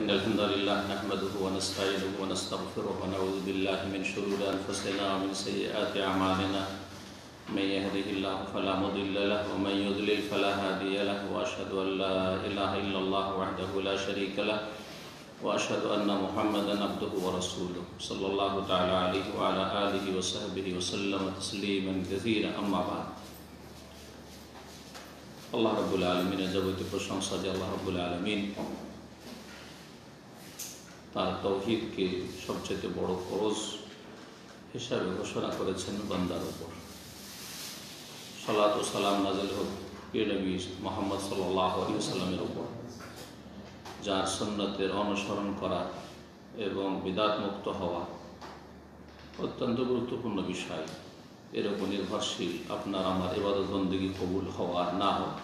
إن الحمد لله نحمده ونستعينه ونستغفره ونعوذ بالله من شرور أنفسنا ومن سيئات أعمالنا من يهده الله فلا مضل له ومن يضلل فلا هادي له وأشهد أن لا إله إلا الله وحده لا شريك له وأشهد أن محمدا عبده ورسوله صلى الله تعالى عليه وعلى آله وصحبه وسلم تسليما كثيرا أما بعد আল্লাহ রাব্বুল আলামিনের যাবতীয় প্রশংসা যে আল্লাহ রাব্বুল আলামিন তার তাওহীদকে সবচেয়ে বড় ফরজ হিসাবে ঘোষণা করেছেন বান্দার উপর। সালাত ও সালাম নাযিল হোক প্রিয় নবী মুহাম্মদ সাল্লাল্লাহু আলাইহি ওয়াসাল্লামের উপর, যার সুন্নতের অনুসরণ করা এবং বিদআত মুক্ত হওয়া অত্যন্ত গুরুত্বপূর্ণ বিষয়। এর উপর নির্ভরশীল আপনার আমার ইবাদত বন্দেগী কবুল হওয়া না হোক।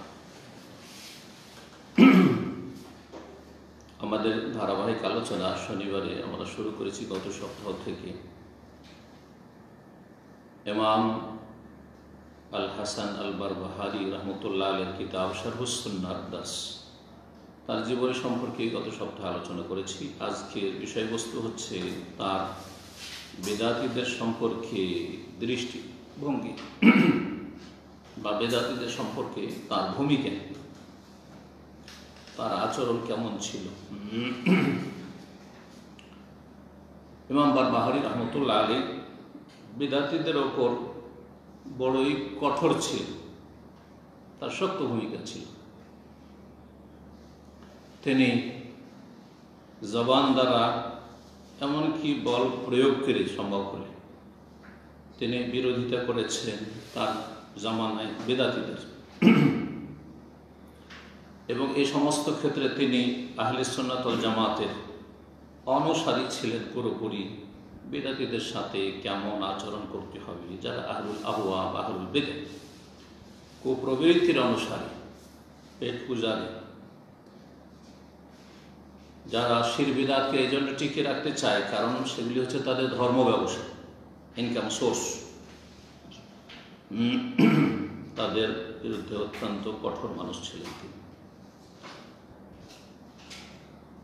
আমাদের ধারাবাহিক আলোচনা শনিবারে আমরা শুরু করেছি গত সপ্তাহ থেকে ইমাম আল হাসান আল বারবাহারি রাহমাতুল্লাহ আলাইহির কিতাব শারহুস সুন্নাহ দাস, তার জীবনী সম্পর্কে গত সপ্তাহে আলোচনা করেছি। আজকের বিষয়বস্তু হচ্ছে তার বেদাতীদের সম্পর্কে দৃষ্টিভঙ্গি বা বেদাতীদের সম্পর্কে তার ভূমিকা, তার আচরণ কেমন ছিল। ইমাম বারবাহারি রাহমাতুল্লাহ আলাইহি বেদাতীদের ওপর বড়ই কঠোর ছিল, তার শক্ত ভূমিকা ছিল। তিনি জবান দ্বারা এমনকি বল প্রয়োগ করে সম্ভব হলে তিনি বিরোধিতা করেছেন তার জামানায় বেদাতীদের, এবং এই সমস্ত ক্ষেত্রে তিনি আহলে সুন্নাত ওয়াল জামাতের অনুসারী ছিলেন। পুরোপুরি বেদাতীদের সাথে কেমন আচরণ করতে হবে, যারা আহলুল আহওয়া বা আহলুল বিদআহ কুপ্রবৃত্তির অনুসারী, পেট পূজারী, যারা শির বিদআতকে এই জন্য টিকে রাখতে চায় কারণ সেগুলি হচ্ছে তাদের ধর্ম ব্যবসা, ইনকাম সোর্স, তাদের বিরুদ্ধে অত্যন্ত কঠোর মানুষ ছিলেন।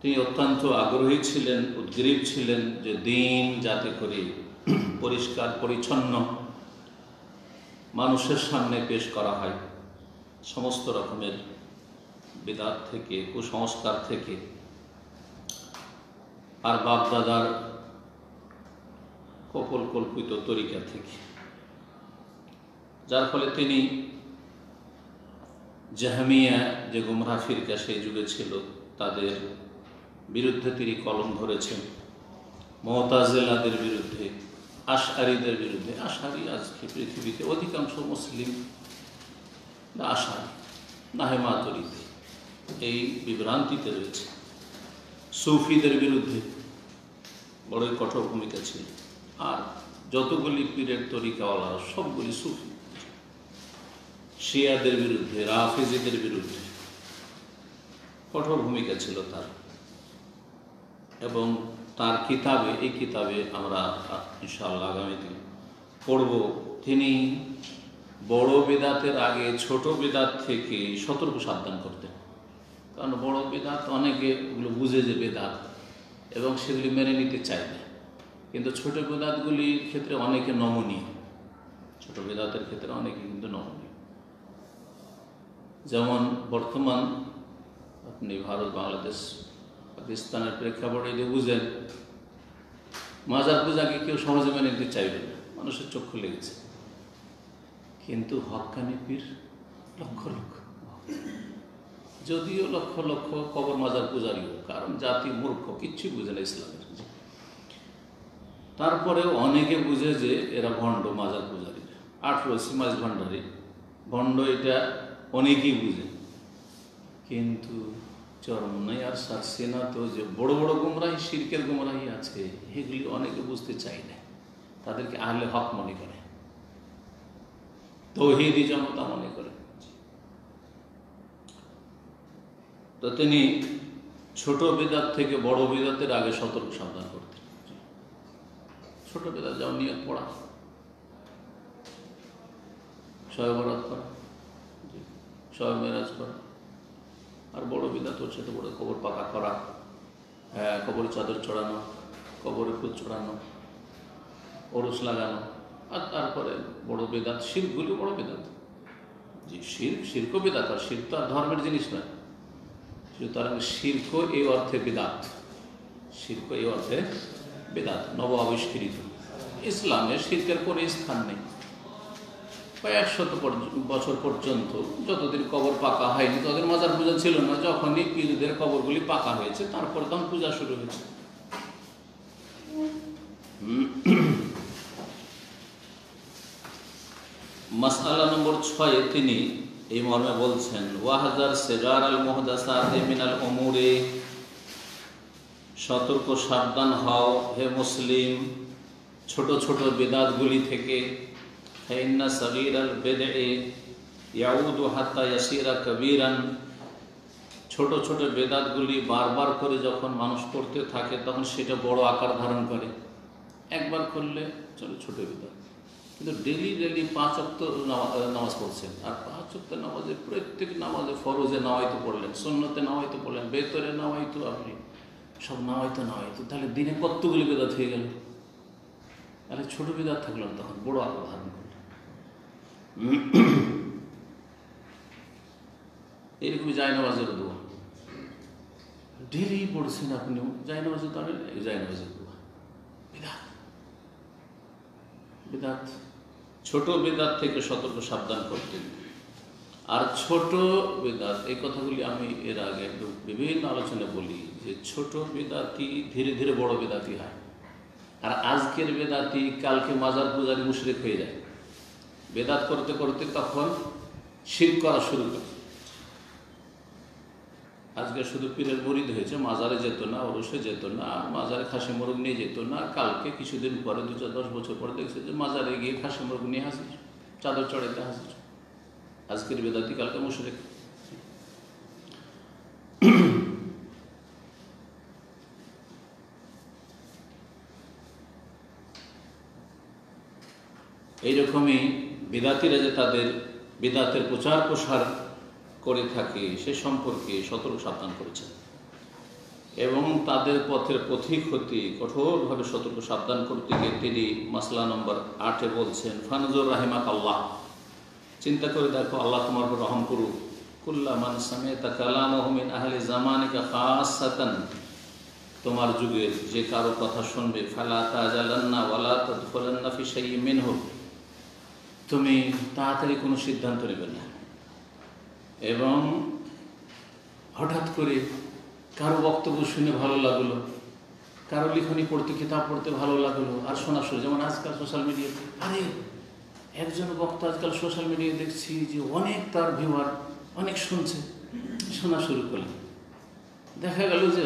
তিনি অত্যন্ত আগ্রহী ছিলেন, উদ্গ্রীব ছিলেন যে দিন যাতে করে পরিষ্কার পরিচ্ছন্ন মানুষের সামনে পেশ করা হয়, সমস্ত রকমের বিদআত থেকে, কুসংস্কার থেকে আর বাপদাদার কপল কল্পিত তরিকা থেকে, যার ফলে তিনি জাহমিয়া যে গুমরাহ ফিরকা সেই যুগে ছিল তাদের বিরুদ্ধে তিনি কলম ধরেছেন, মুতাজিলাদের বিরুদ্ধে, আশআরীদের বিরুদ্ধে। আশআরী আজকে পৃথিবীতে অধিকাংশ মুসলিম আশআরী নাহে মাতুরিদি এই বিভ্রান্তিতে রয়েছে। সুফিদের বিরুদ্ধে বড়ই কঠোর ভূমিকা ছিল, আর যতগুলি পীরের তরিকাওয়ালা সবগুলি সুফি। শিয়াদের বিরুদ্ধে, রাফিজিদের বিরুদ্ধে কঠোর ভূমিকা ছিল তার। এবং তার কিতাবে, এই কিতাবে আমরা ইনশাআল্লাহ আগামী দিন পড়ব, তিনি বড় বেদাতের আগে ছোট বেদাত থেকে সতর্ক সাবধান করতেন। কারণ বড় বেদাত অনেকে ওগুলো বুঝে যে বেদাত এবং সেগুলি মেনে নিতে চায় না, কিন্তু ছোট বেদাতগুলির ক্ষেত্রে অনেকে নমনীয়, ছোট বেদাতের ক্ষেত্রে অনেকে কিন্তু নমনীয়। যেমন বর্তমান আপনি ভারত, বাংলাদেশ, পাকিস্তানের প্রেক্ষাপটে যে বুঝেন, মাজার পূজাকে কেউ সহজে মেনে নিতে চাইবে না, মানুষের চক্ষু লেগেছে। কিন্তু হক্কানি পীর লক্ষ লক্ষ, যদিও লক্ষ লক্ষ কবর মাজার পূজারীও, কারণ জাতি মূর্খ, কিচ্ছু বুঝে না ইসলামের, তারপরেও অনেকে বুঝে যে এরা ভণ্ড মাজার পূজারী। 18 সিমাজ ভান্ডারী ভণ্ড, এটা অনেকেই বুঝে, কিন্তু চরম নাই আর সারছে না। তো যে বড় বড় গুমরাহি, শিরকের গুমরাহি আছে, এগুলি অনেকে বুঝতে চায় না, তাদেরকে আহলে হক মনে করে, তাওহীদি জনতা মনে করে। তো তিনি ছোট বেদাত থেকে বড় বেদাতের আগে সতর্ক সাবধান করতেন। ছোট বেদাত যেমন নিয়ত পড়া, শবে বরাত করা, শবে মেরাজ করা, আর বড় বিদআত হচ্ছে তো বড় কবর পাকা করা, কবরে চাদর চড়ানো, কবরে ফুল চড়ানো, ওরস লাগানো, আর তারপরে বড় বেদাত, শিরকগুলি বড় বেদাত। যে শিরক বেদাত, আর শিরক তো আর ধর্মের জিনিস নয়। সুতরাং শিরক এই অর্থে বেদাত, শিরক এই অর্থে বেদাত, নব আবিষ্কৃত। ইসলামে শিরকের কোনো স্থান নেই। প্রায় 100 বছর পর্যন্ত যতদিন কবর পাকা হয়নি ততদিন মাজার পূজা ছিল না। যখনই পীরদের কবরগুলি পাকা হয়েছে তারপর তখন পূজা শুরু হয়েছে। মাসআলা নম্বর 6 তিনি এই মর্মে বলছেন, ওয়াহাজার সিগার আল মুহদাসাত মিনাল উমুরি, সতর্ক সাবধান হও হে মুসলিম ছোট ছোট বিদআতগুলি থেকে। ফাইন্না সাগীরাল বিদআ ইয়াউদু হাত্তা ইয়াসিরা কাবীরান, ছোট ছোট বিদআতগুলি বারবার করে যখন মানুষ করতে থাকে তখন সেটা বড় আকার ধারণ করে। একবার করলে চলো ছোট বিদআত, কিন্তু ডেলি 5 ওয়াক্ত নামাজ পড়ছেন, আর 5 ওয়াক্ত নামাজে প্রত্যেক নামাজে ফরজে নাওয়াইতো পড়লেন, সুন্নতে নাওয়াইতো পড়লেন, বেতরে নাওয়াইতো, আপনি সব নাওয়াইতো, তাহলে দিনে কতগুলি বিদআত হয়ে গেল? তাহলে ছোট বিদআত থাকলো না, তখন বড় আকার ধারণ করলেন। এরকমই জায়নামাজের দোয়া ডেলি পড়ছেন আপনিও, জায়নামাজে তাহলে জায়নামাজের দোয়া বিদআত। বিদআত, ছোট বিদআত থেকে সতর্ক সাবধান করতেন। আর ছোট বিদআত, এই কথাগুলি আমি এর আগে বিভিন্ন আলোচনায় বলি যে ছোট বিদআতি ধীরে ধীরে বড় বিদআতি হয়। আর আজকের বেদাতি কালকে মাজার পূজারি মুশরিক হয়ে যায়। বেদাত করতে করতে তখন শিরক করা শুরু করে। আজকে শুধু পীরের মুরিদ হয়েছে, মাজারে যেত না, ওরসে যেত না, মাজারে খাসি মোরগ নিয়ে যেত না। কালকে কিছুদিন পরে 2-10 বছর পরে দেখছে যে মাজারে গিয়ে খাসি মোরগ নিয়ে হাসিস, চাদর চড়াইতে হাসিস। আজকের বেদাতি কালকে মুশরিক। এইরকমই বিদাতিরা যে তাদের বিদাতের প্রচার প্রসার করে থাকে সে সম্পর্কে সতর্ক সাবধান করেছেন, এবং তাদের পথের পথিক হতে কঠোরভাবে সতর্ক সাবধান করতে গিয়ে তিনি মাসলা নম্বর 8 বলছেন, ফানজুর রাহিমাক আল্লাহ, চিন্তা করে দেখো আল্লাহ তোমার উপর রহম করুক। কুল্লা মান সামিআতা কালামাহু মিন আহলি জামানিকা খাসাতান, তোমার যুগের যে কারো কথা শুনবে, ফালা তাজালান্না ওয়ালা তাদখুলান্না ফি শাইইন মিনহু, তুমি তাড়াতাড়ি কোনো সিদ্ধান্ত নেবে না, এবং হঠাৎ করে কারো বক্তব্য শুনে ভালো লাগলো, কারো লিখনি পড়তে, কিতাব পড়তে ভালো লাগলো, আর শোনা শুরু। যেমন আজকাল সোশ্যাল মিডিয়াতে, আরে একজন বক্তা আজকাল সোশ্যাল মিডিয়ায় দেখছি যে অনেক তার ভিউয়ার, অনেক শুনছে, শোনা শুরু করলেন। দেখা গেল যে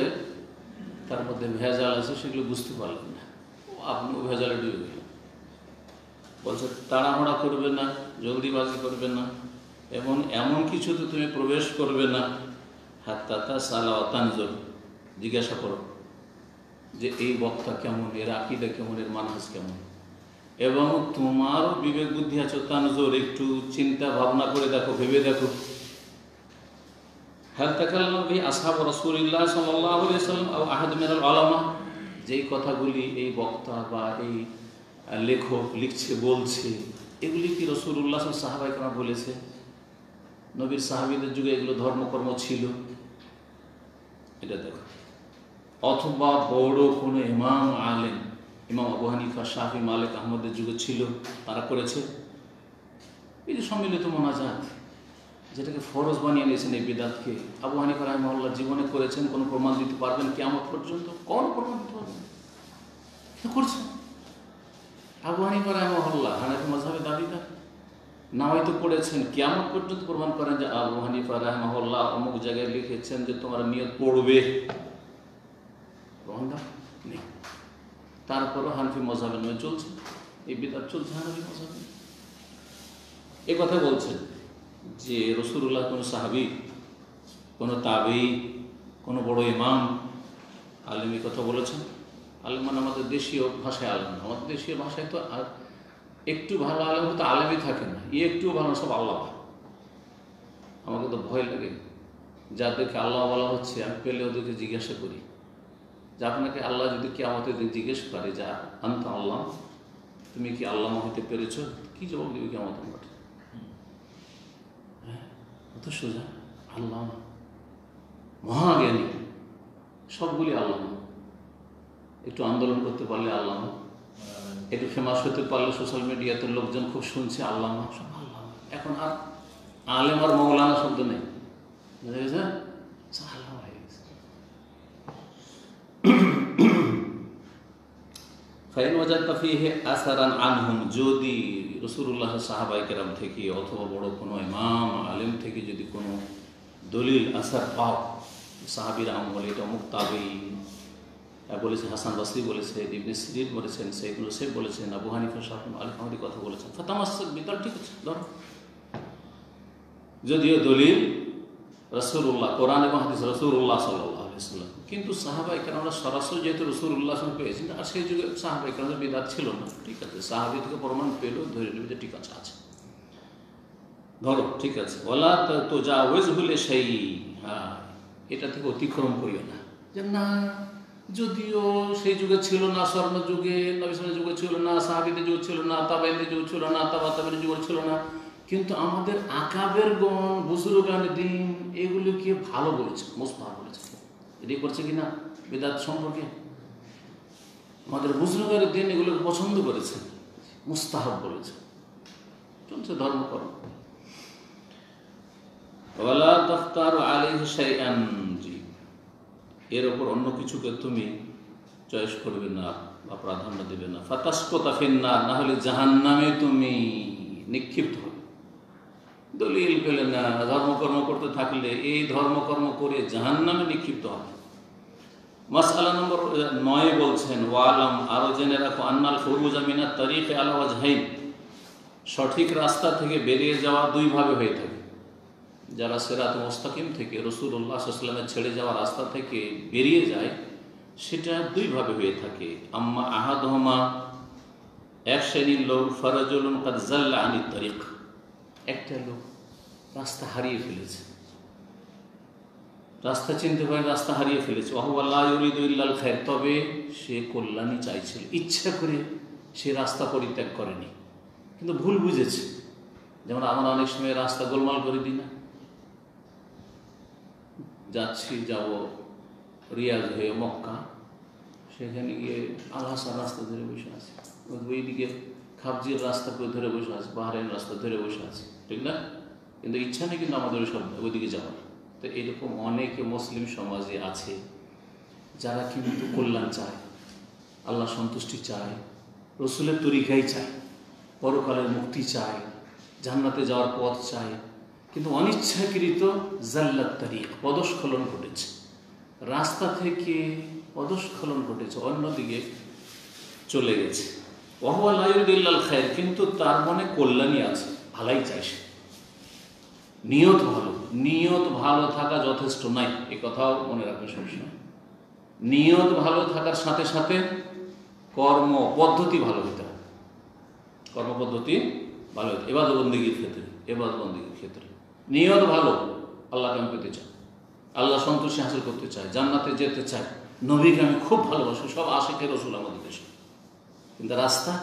তার মধ্যে ভেজাল আছে, সেগুলো বুঝতে পারলেন না, আপনিও ভেজালে ডুবে গেলেন। বলছে তাড়াহুড়া করবে না, জলদিবাজি করবে না, এবং এমন কিছুতে তুমি প্রবেশ করবে না হাত্তা তাসালা ওয়া তানজুর, জিজ্ঞাসা করো যে এই বক্তা কেমন, এর আকীদা কেমন, এর মানহাজ কেমন, এবং তোমারও বিবেক বুদ্ধি আছে, তানজুর, একটু চিন্তা ভাবনা করে দেখো, ভেবে দেখো। হাল তাকাল্লামা বিহি আসহাবু রাসূলিল্লাহ সাল্লাল্লাহু আলাইহি ওয়াসাল্লাম আও আহাদ মিনাল উলামা, যেই কথাগুলি এই বক্তা বা এই লেখক লিখছে, বলছে, এগুলি কি রাসূলুল্লাহ সাহাবায়ে কেরাম বলেছে? নবীর সাহাবীদের যুগে এগুলো ধর্মকর্ম ছিল? এটা দেখো। অথবা বড় কোনো ইমাম আলেম, ইমাম আবু হানিফা, শাফি, মালিক, আহমদের যুগে ছিল, তারা করেছে? এই যে সম্মিলিত মোনাজাত, যেটাকে ফরজ বানিয়ে নিয়েছেন এই বিদআতকে, আবু হানিফা রাহিমাহুল্লাহ জীবনে করেছেন? কোনো প্রমাণ দিতে পারবেন কিয়ামত পর্যন্ত? কোন প্রমাণ দিতে পারবেন? করছেন আবু হানিফা রাহিমাহুল্লাহ, হানাফি মাযহাবের দাবিদার, না হয়তো পড়েছেন, কিয়ামত পর্যন্ত প্রমাণ করেন যে আবু হানিফা রাহিমাহুল্লাহ অমুক জায়গায় লিখেছেন যে তোমরা নিয়ত পড়বে, প্রমাণ নেই। তারপরও হানাফি মাযহাবের নামে চলছে এই বিদআত, চলছে হানাফি মাযহাবে। এই কথা বলছেন যে রাসূলুল্লাহ কোনো সাহাবী, কোনো তাবেঈ, কোনো বড় ইমাম আলেম এই কথা বলেছেন? আলেম মানে আমাদের দেশীয় ভাষায় আলেম, আমাদের দেশীয় ভাষায় তো একটু ভালো আলেম তো আলেমই থাকে না, একটু ভালো, সব আল্লাহ। আমাকে তো ভয় লাগে, যাদেরকে আল্লাহ বলা হচ্ছে আমি পেলে ওদেরকে জিজ্ঞাসা করি যে আপনাকে আল্লাহ যদি কিয়ামতের দিন জিজ্ঞেস করে যে আনতা আল্লাহ, তুমি কি আল্লাহ হইতে পেরেছ, কি জবাব দিবে কিয়ামতের মাঠে? হ্যাঁ, অত সোজা। আল্লাহ মহাজ্ঞানী, সবগুলি আল্লাহ। একটু আন্দোলন করতে পারলে আল্লাহ, একটু ফেমাস হতে পারলে সোশ্যাল মিডিয়াতে লোকজন খুব শুনছে আল্লাহ, সব আল্লাহ। এখন আর আলেম আর মৌলানা শব্দ নেই, বুঝা গেছে? আল্লাহ হয়ে গেছে। ফাইন ওয়াজাদতা ফীহি আসারান আনহুম, যদি রাসূলুল্লাহ সাহাবায়ে কেরাম থেকে অথবা বড় কোনো ইমাম আলেম থেকে যদি কোনো দলিল আসার পাও, সাহাবীর আমল, এটা মুক্তাবিন বলেছে, হাসান বসরি বলেছে, ইবনে সিরিন বলেছেন, সাইদ মুসাইব বলেছেন, আবু হানিফা, শাফি, মালিক আমাদের কথা বলেছেন, ফাতামাসসাক বিদাল, ঠিক আছে ধরো। যদিও দলিল রাসূলুল্লাহ, কোরআন এবং হাদিস রাসূলুল্লাহ সাল্লাল্লাহু আলাইহি ওয়াসাল্লাম, কিন্তু সাহাবায়ে কেরামরা সরাসরি যেহেতু রাসূলুল্লাহ সাল্লাল্লাহু আলাইহি ওয়াসাল্লাম পেয়েছেন, আর সেই যুগে সাহাবায়ে কেরামদের বিদআত ছিল না, ঠিক আছে, সাহাবী থেকে প্রমাণ পেল, ধরে নেবে যে ঠিক আছে ধরো, ঠিক আছে। ওয়ালা তুজাওয়িজহু লিশাই, হ্যাঁ, এটা থেকে অতিক্রম করিও না, যে না যদিও সেই যুগে ছিল না, স্বর্ণ যুগে নবী সাল্লাল্লাহু আলাইহি যুগে ছিল না, সাহাবীদের যুগ ছিল না, তাবেঈনদের যুগ ছিল না, তাবেঈনদের যুগ ছিল না, কিন্তু আমাদের আকাবেরগণ, বুজুর্গানে দিন এগুলিকে ভালো বলেছে, মুস্তাহাব বলেছে। এটাই করছে কিনা বিদআত সম্পর্কে? আমাদের বুজুর্গানে দিন এগুলোকে পছন্দ করেছে, মুস্তাহাব বলেছে, চলছে ধর্মকর্ম। ওয়ালা তাখতারু আলাইহি শাইআন, জি, এর ওপর অন্য কিছুকে তুমি চয়েস করবে না বা প্রাধান্য দেবে না। ফাতাসকুতা ফিন্নার, না হলে জাহান্নামে তুমি নিক্ষিপ্ত হবে। দলিল পেলে না, ধর্মকর্ম করতে থাকলে এই ধর্মকর্ম করে জাহান্নামে নিক্ষিপ্ত হবে। মাসআলা নম্বর 9 বলছেন, ওয়ালাম, আরো জেনে রাখো, আন্নাল ফুরুজা মিনাত তারিকি আলা ওয়াজহাইন, সঠিক রাস্তা থেকে বেরিয়ে যাওয়া দুই ভাবে হয়ে থাকে। যারা সিরাত মুস্তাকিম থেকে, রাসূলুল্লাহ সাল্লাল্লাহু আলাইহি ওয়াসাল্লামের ছেড়ে যাওয়া রাস্তা থেকে বেরিয়ে যায়, সেটা দুইভাবে হয়ে থাকে। আম্মা আহাদুহুমা, এক শ্রেণীর লোক, ফারাজুলুন কাদ জাল্লা আনিত তারিক, একটা লোক রাস্তা হারিয়ে ফেলেছে, রাস্তা চিনতে পারে, রাস্তা হারিয়ে ফেলেছে। ওয়াহুয়া লা ইউরিদু ইল্লাল খায়র, তবে সে কল্যাণই চাইছিল, ইচ্ছা করে সে রাস্তা পরিত্যাগ করেনি, কিন্তু ভুল বুঝেছে। যেমন আমরা অনেক সময় রাস্তা গোলমাল করে দিই না, যাচ্ছি, যাব রিয়াজ হয়ে মক্কা, সেখানে গিয়ে আল হাসান রাস্তা ধরে বসে আছে, ওইদিকে খাবজির রাস্তা করে ধরে বসে আছে, বাহরাইন রাস্তা ধরে বসে আছে, ঠিক না? কিন্তু ইচ্ছা নেই কিন্তু আমাদের সব ওইদিকে যাওয়ার। তো এরকম অনেকে মুসলিম সমাজে আছে যারা কিন্তু কল্যাণ চায়, আল্লাহ সন্তুষ্টি চায়, রসুলের তরিকাই চায়, পরকালের মুক্তি চায়, জান্নাতে যাওয়ার পথ চায়, কিন্তু অনিচ্ছাকৃত জাল্লাত তারিক, পদস্খলন ঘটেছে, রাস্তা থেকে পদস্খলন ঘটেছে, অন্যদিকে চলে গেছে। ওয়াহুয়া লা ইউরিদু ইল্লাল খায়র, কিন্তু তার মনে কল্যাণই আছে, ভালাই চাইছে, নিয়ত ভালো। নিয়ত ভালো থাকা যথেষ্ট নাই, এ কথাও মনে রাখবে সবসময়। নিয়ত ভালো থাকার সাথে সাথে কর্ম পদ্ধতি ভালো হতে হবে, কর্মপদ্ধতি ভালো হতে, ইবাদত বন্দেগীর ক্ষেত্রে, ইবাদত বন্দেগীর ক্ষেত্রে নিয়ত ভালো, আল্লাহকে আমি পেতে চাই, আল্লাহ সন্তুষ্টি হাসিল করতে চাই, জান্নাতে যেতে চাই, নবীকে আমি খুব ভালোবাসি, সব আশিকের রাসূল আমাদের দেশে, কিন্তু রাস্তা,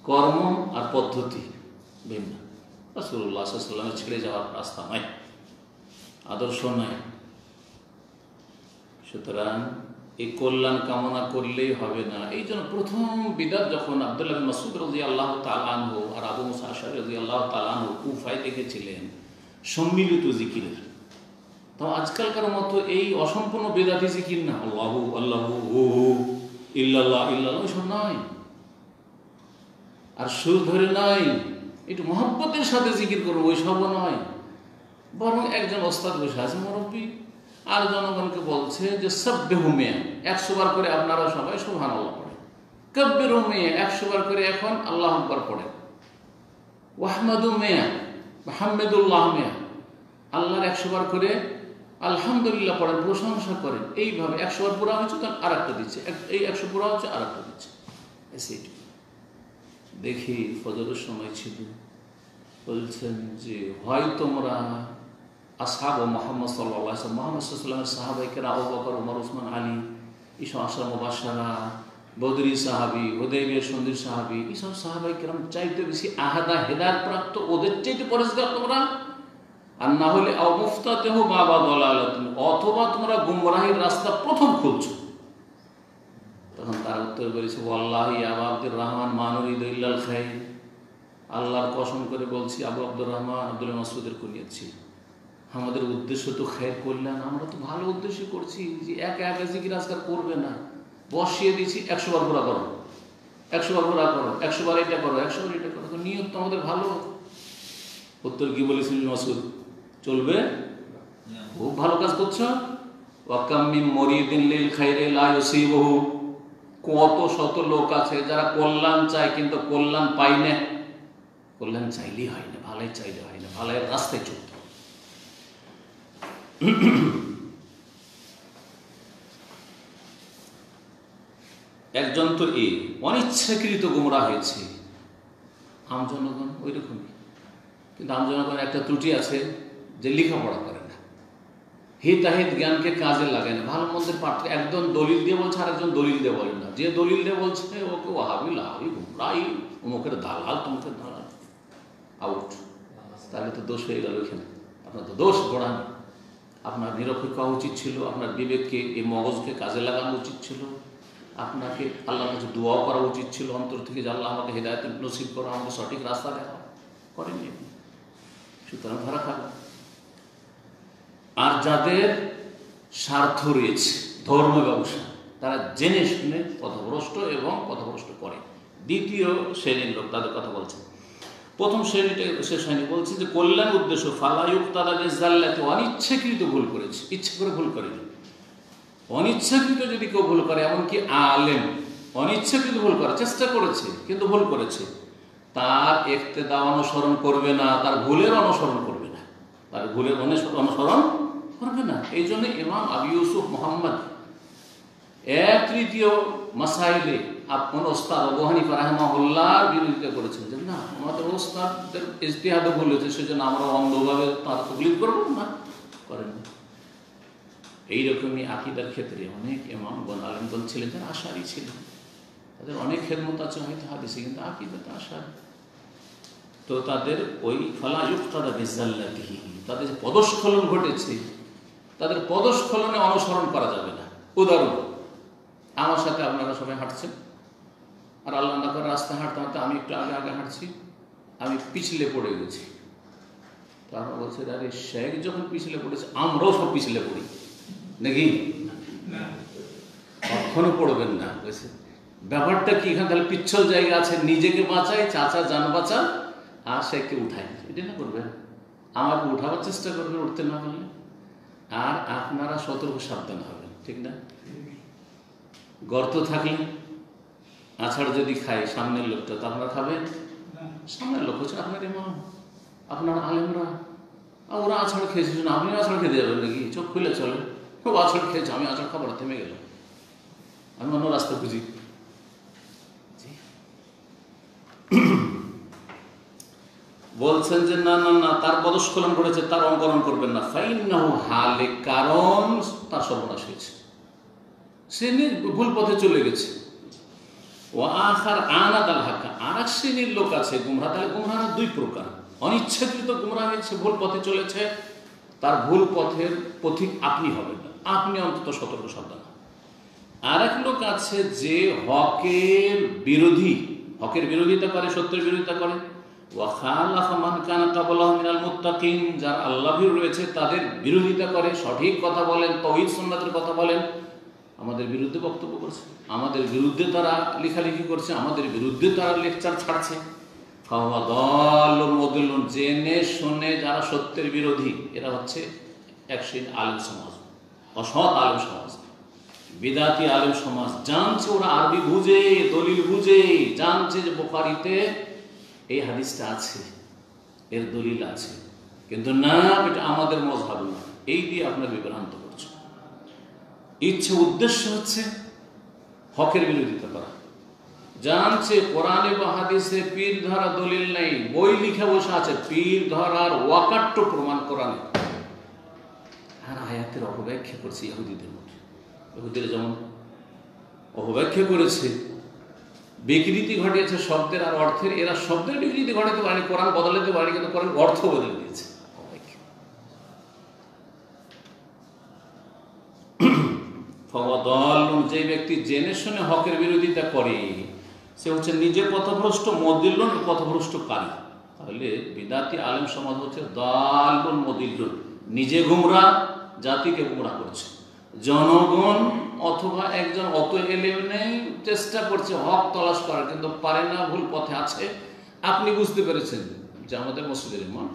কর্ম আর পদ্ধতি ভিন্ন। রাসূলুল্লাহ সাল্লাল্লাহু আলাইহি ওয়াসাল্লামের ছেড়ে যাওয়ার রাস্তা নাই, আদর্শ নাই। সুতরাং এই কল্যাণ কামনা করলেই হবে না। এই জন্য প্রথম বিদআত যখন আব্দুল্লাহ বিন মাসউদ রাদিয়াল্লাহু তাআলা আনহু আর আবু মুসা আশআরী রাদিয়াল্লাহু তাআলা আনহু কুফায় দেখেছিলেন সম্মিলিত জিকিরের, তো আজকালকার মতো এই অসম্পূর্ণ বিদআতি জিকির না, আল্লাহু আল্লাহু ইল্লাল্লাহ ইল্লাল্লাহ, এসব নয়, আর সুর ধরে নয়, একটু মহব্বতের সাথে জিকির করবো, ওইসবও নয়। বরং একজন ওস্তাদ বসে আছে, মুরব্বী, আর জনগণকে বলছে যে সাব্বিহু মিয়া, 100 বার করে আপনারা সবাই সুবহানাল্লাহ পড়েন, কাব্বিরু মিয়া, 100 বার করে এখন আল্লাহু আকবার পড়েন, ওয়াহমাদু মিয়া, মুহাম্মাদুল্লাহ মিয়া, আল্লাহর 100 বার করে আলহামদুলিল্লাহ পড়েন, প্রশংসা করেন। এইভাবে 100 বার পুরা হচ্ছে, তখন আর একটা দিচ্ছে, এই 100 পুরা হচ্ছে, আর একটা দিচ্ছে। দেখি ফজরের সময় ছিল, বলছেন যে হয় তোমরা আসহাব ও মোহাম্মদ সাল্লাল্লাহু আলাইহি ওয়াসাল্লাম, মোহাম্মদ সাল্লাল্লাহু আলাইহি ওয়াসাল্লামের সাহাবায়ে কেরাম, আবু বকর, ওমর, ওসমান, আলী, এইসব আশরা মুবাশশারা, বদরি সাহাবী, হুদায়বিয়ার সন্ধির সাহাবী, এইসব সাহাবায়ে কেরাম চাইতে বেশি আহাদা হেদায়েত প্রাপ্ত, ওদের চাইতে পরেজগার তোমরা। আর না হলে আও মুফতাতিহু বাবা দালালাতিন, অথবা তোমরা গুমরাহির রাস্তা প্রথম খুলছো। তখন তারা উত্তর করেছে, ওয়াল্লাহি আবু আব্দুর রহমান মা নুরিদু ইল্লাল খাইর, আল্লাহর কসম করে বলছি, আবু আব্দুর রহমান আব্দুল মাসউদের কুনিয়ত ছিল, আমাদের উদ্দেশ্য তো খায়ের কল্যাণ, আমরা তো ভালো উদ্দেশ্য করছি, যে একা একা জিকির আজকার করবে না, বসিয়ে দিয়েছি 100 বার ঘোরা করো, 100 বার ঘোরা করো, 100 বার এটা করো, 100 বার এটা করো, নিয়ত তো আমাদের ভালো। উত্তর কি বলেছিল মাসউদ? চলবে, খুব ভালো কাজ করছো। ওয়াকাম মিন মুরিদিন লিল খাইরি লা ইউসিবুহু, কত শত লোক আছে যারা কল্যাণ চায় কিন্তু কল্যাণ পায় না। কল্যাণ চাইলেই হয় না, ভালাই চাইলে হয় না, ভালাইয়ের রাস্তায় চলতে হবে। একজন তো অনিচ্ছাকৃত গুমরা হয়েছে, আমজনগণ ওই রকমই। কিন্তু আমজনগণের একটা ত্রুটি আছে, যে লেখাপড়া করে না, হিতাহিত জ্ঞানকে কাজে লাগায় না, ভালো মন্দের পাঠ্য একজন দলিল দিয়ে বলছে আর একজন দলিল দিয়ে বলে না। যে দলিল দিয়ে বলছে ওকে ওয়াহাবি, লাহাবি, গুমরাহি, অমুকের দালাল, তমুকের দালাল, আউট। তাহলে তো দোষ হয়ে গেল এখানে, আপনার তো দোষ গড়ান। আপনার নিরপেক্ষ হওয়া উচিত ছিল, আপনার বিবেককে, এই মগজকে কাজে লাগানো উচিত ছিল, আপনাকে আল্লাহর কাছে দোয়াও করা উচিত ছিল অন্তর থেকে, যে আল্লাহ আমাকে হেদায়েত নসিব করো, আমাকে সঠিক রাস্তা দেখা। করেননি, সুতরাং ধরা খাবে। আর যাদের স্বার্থ রয়েছে, ধর্ম ব্যবসা, তারা জেনে শুনে পথভ্রষ্ট এবং পথভ্রষ্ট করে। দ্বিতীয় শ্রেণীর লোক, তাদের কথা বলছে। প্রথম শ্রেণীটা শেষ হয়নি, বলছে যে কল্যাণ উদ্দেশ্য ফালায়ুক তারা জাল্লাতে, অনিচ্ছাকৃত ভুল করেছে, ইচ্ছে করে ভুল করেনি। অনিচ্ছাকৃত যদি কেউ ভুল করে, এমনকি আলেম অনিচ্ছাকৃত ভুল করার চেষ্টা করেছে কিন্তু ভুল করেছে, তার ইক্তেদা অনুসরণ করবে না, তার ভুলের অনুসরণ করবে না, তার ভুলের অনুসরণ করবে না। এই জন্য ইমাম আবু ইউসুফ মুহাম্মদ 1/3 মাসাইলে আপন ওস্তাদ আবু হানিফা রাহিমাহুল্লাহর বিরোধিতা করেছেন, যে না, আমাদের ওস্তাদের ইজতিহাদে ভুল হয়েছে, সেজন্য আমরা অন্ধভাবে তার তকলিদ করবো না, করেন না। এইরকমই আকীদার ক্ষেত্রে অনেক ইমামগণ, আলেমগণ ছিলেন যারা আশারি ছিলেন, তাদের অনেক খেদমত আছে হয়তো হাদিসে, কিন্তু আকীদাতে আশারি। তো তাদের ওই ফালা ইউক্তাদা বিজাল্লাতিহি, তাদের যে পদস্খলন ঘটেছে, তাদের পদস্খলনে অনুসরণ করা যাবে না। উদাহরণ, আমার সাথে আপনারা সবাই হাঁটছেন, আর আল্লাহ না করে রাস্তায় হাঁটতে হাঁটতে আমি একটু আগে আগে হাঁটছি, আমি পিছলে পড়ে গেছি। তারা বলছে, আরে শেখ যখন পিছলে পড়েছে, আমরাও সব পিছলে পড়ি নাকি? কখনো পড়বেন না। বলছে ব্যাপারটা কি, এখানে তাহলে পিচ্ছল জায়গা আছে, নিজেকে বাঁচাই, চাচা যান বাঁচা, আর শেখকে উঠাই, এটা না করবেন। আমাকে উঠাবার চেষ্টা করবেন, উঠতে না পারলে। আর আপনারা সতর্ক সাবধান হবেন, ঠিক না? গর্ত থাকলে আছাড় যদি খায় সামনের লোকটা, তো আপনারা খাবেন? সামনের লোক হচ্ছে আপনার ইমাম, আপনার আলেমরা, ওরা আছাড় খেয়েছে, আপনি আছাড় খেতে যাবেন নাকি? চোখ খুলে চলে, ও আছাড় খেয়েছে, আমি আছাড় খাবার থেমে গেলাম, আমি অন্য রাস্তা খুঁজি। বলছেন যে না না না, তার পদস্খলন করেছে, তার অনুকরণ করবেন না। ফাইন্নাহু হালিক, কারণ তার সর্বনাশ হয়েছে, সে ভুল পথে চলে গেছে। ও আখার আনাদাল হাক্কা, আর এক শ্রেণীর লোক আছে গুমরা। তাহলে গুমরা 2 প্রকার, অনিচ্ছাকৃত গুমরা হয়েছে, ভুল পথে চলেছে, তার ভুল পথের পথিক আপনি হবেন না, আপনি অন্তত সতর্ক সাবধান। আর এক লোক আছে যে হকের বিরোধী, হকের বিরোধিতা করে, সত্যের বিরোধিতা করে। যারা আল্লাহ ভীরু রয়েছে তাদের বিরোধিতা করে, সঠিক কথা বলেন, তাওহীদ সুন্নাতের কথা বলেন, আমাদের বিরুদ্ধে বক্তব্য করছে, আমাদের বিরুদ্ধে তারা লেখালেখি করছে, আমাদের বিরুদ্ধে তারা লেকচার ছাড়ছে। জেনে শুনে যারা সত্যের বিরোধী, এরা হচ্ছে এক শ্রেণীর আলেম সমাজ, অসৎ আলেম সমাজ, বিদাতি আলেম সমাজ। জানছে ওরা আরবি বুঝে, দলিল বুঝে, জানছে যে বুখারীতে এই হাদিসটা আছে, এর দলিল আছে, কিন্তু না, এটা আমাদের মজহাব না, এই দিয়ে আপনার বিভ্রান্ত করছে। ইচ্ছে উদ্দেশ্য হচ্ছে হকের বিরোধিতা করা। জানছে কোরআনে বা হাদিসে পীর ধরা দলিল নেই, বই লিখে বসে আছে, পীর ধরার ওয়াকাট্য প্রমাণ কোরআনে, আর আয়াতের অপব্যাখ্যা করছে ইহুদিদের মধ্যে। ইহুদিরা যেমন অপব্যাখ্যা করেছে, বিকৃতি ঘটিয়েছে শব্দের আর অর্থের, এরা শব্দের বিকৃতি ঘটাতে পারেনি, কোরআন বদলাতে পারেনি, কিন্তু কোরআন অর্থ বদলে দিয়েছে। যে ব্যক্তি জেনে শুনে হকের বিরোধিতা করে সে হচ্ছে নিজে পথভ্রষ্ট, মদিল্লুন পথভ্রষ্টকারী। তাহলে বিদাতি আলেম সমাজ হচ্ছে দালুন মদিল্লুন, নিজে গুমরা, জাতিকে গুমরা করছে। জনগণ অথবা একজন অত এলেম নেই, চেষ্টা করছে হক তলাশ করার, কিন্তু পারে না, ভুল পথে আছে। আপনি বুঝতে পেরেছেন যে আমাদের মসজিদের ইমাম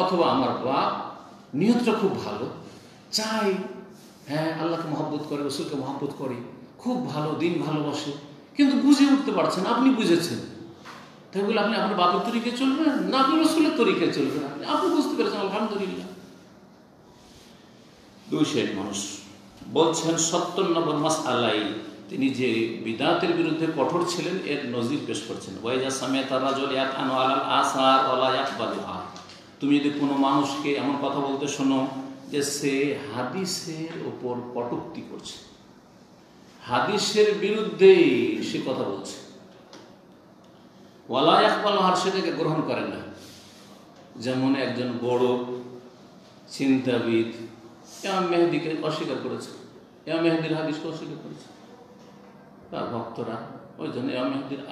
অথবা আমার বাপ নিয়তটা খুব ভালো, চাই হ্যাঁ আল্লাহকে মহব্বত করে, রসুলকে মহব্বত করে, খুব ভালো, দিন ভালোবাসে, কিন্তু বুঝে উঠতে পারছেন। আপনি বুঝেছেন, তাই বলে আপনি আপনার বাপের তরিকায় চলবেন না, আপনি রসুলের তরিকায় চলবেন। আপনি বুঝতে পেরেছেন, আলহামদুলিল্লাহ। দুই শ্রেণীর মানুষ বলছেন ৭৭ নম্বর মাসআলাই তিনি যে বিদাতের বিরুদ্ধে কঠোর ছিলেন এর নজির পেশ করছেন। ওয়াইজা সামিআতা রাজুল ইয়াতানু আলাল আসার ওয়ালা ইয়াকবালুহা, তুমি যদি কোনো মানুষকে এমন কথা বলতে শোনো যে সে হাদিসের ওপর কটূক্তি করছে, হাদিসের বিরুদ্ধে সে কথা বলছে, ওয়ালা ইয়াকবালুহা, সেটাকে গ্রহণ করে না। যেমন একজন বড় চিন্তাবিদ ইমাম মেহেদিকে অস্বীকার করেছে, ইমাম মেহেদির হাদিসকে অস্বীকার করেছে, তার ভক্তরা ওই জন্য ইমাম মেহেদির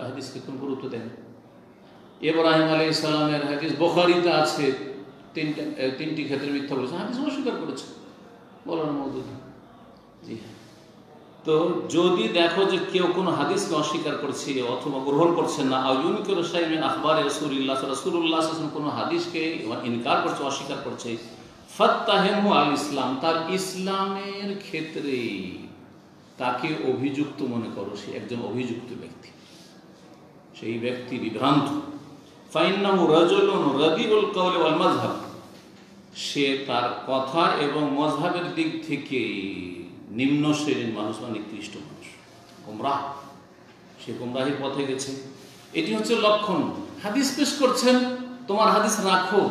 হাদিসকে কোন গুরুত্ব দেন। ইব্রাহিম আলাইহিস সালামের হাদিস বুখারীতে আছে, তিনটি ক্ষেত্রে মিথ্যা বলেছে, হাদিস অস্বীকার করেছে মওলানা মওদুদী। জি হ্যাঁ, তো যদি দেখো যে কেউ কোনো হাদিসকে অস্বীকার করছে অথবা গ্রহণ করছে না, আউয়ুনকির শাইমিন আখবারে রাসূলুল্লাহ সাল্লাল্লাহু আলাইহি ওয়াসাল্লাম কোনো হাদিসকে ইনকার করছে, অস্বীকার করছে, ফাত্তাহিমু আল ইসলাম, তার ইসলামের ক্ষেত্রে তাকে অভিযুক্ত মনে করো, সে একজন অভিযুক্ত ব্যক্তি, সেই ব্যক্তি বিভ্রান্ত। ফাইন্নাহু রাজুলুন রাদিউল কওলি ওয়াল মাযহাব, সে তার কথা এবং মযহাবের দিক থেকে নিম্ন শ্রেণীর মানুষ বা নিকৃষ্ট মানুষ, গোমরাহ, সে গোমরাহির পথে গেছে। এটি হচ্ছে লক্ষণ। হাদিস পেশ করছেন, তোমার হাদিস রাখো,